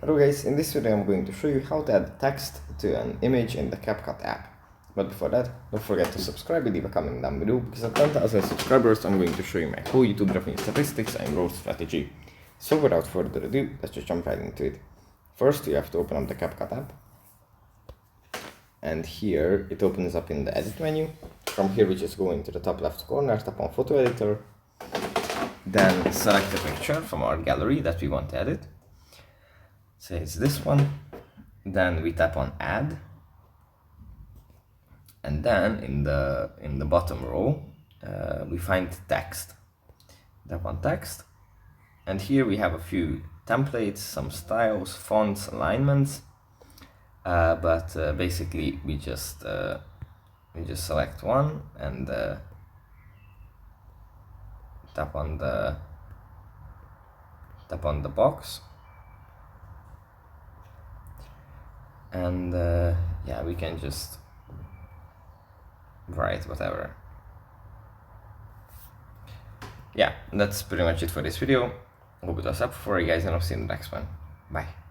Hello guys, in this video I'm going to show you how to add text to an image in the CapCut app. But before that, don't forget to subscribe and leave a comment down below, because at 10,000 subscribers I'm going to show you my whole YouTube revenue statistics and growth strategy. So without further ado, let's just jump right into it. First you have to open up the CapCut app. And here it opens up in the edit menu. From here we just go into the top left corner, tap on photo editor. Then select a picture from our gallery that we want to edit. Say it's this one. Then we tap on add. And then in the bottom row, we find text. Tap on text. And here we have a few templates, some styles, fonts, alignments. But basically we just select one and tap on the box, and yeah, we can just write whatever. Yeah, that's pretty much it for this video. Hope it was helpful for you guys, and I'll see you in the next one. Bye.